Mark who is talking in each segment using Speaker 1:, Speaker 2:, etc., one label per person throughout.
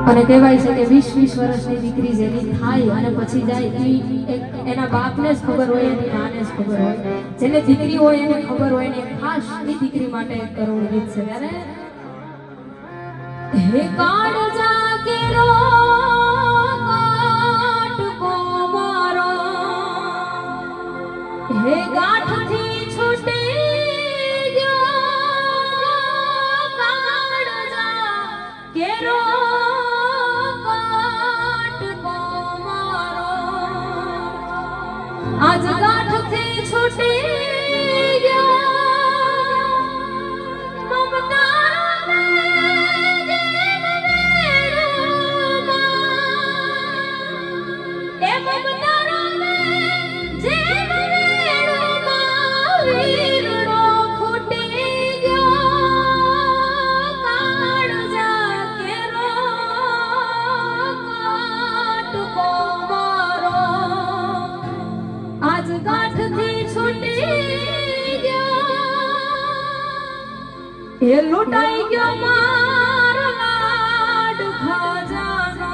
Speaker 1: અને કહેવાય છે કે 20-20 વર્ષની દીકરી જેની થાય અને પછી જાય એના બાપને જ ખબર હોય, એની માને જ ખબર હોય, જેને દીકરી હોય એને ખબર હોય ને ખાસ એ દીકરી માટે એક કરુણ ગીત છે. ત્યારે હે કાળજા કેરો કાટકો મારો, હે ગાંઠથી છૂટી ગયો કાળજા કેરો આજ ગાંઠથી છૂટી ગયા મમતા એ મમતા જેમ વેણુમાં વીરડો ફૂટી ગયો કાળજા કેરો કાટકો મારો આજ ગાંઠથી છૂટી ગયા એ લૂંટાઈ ગયો મારો લાડ ખજાનો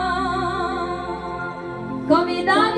Speaker 1: કવિ દાદ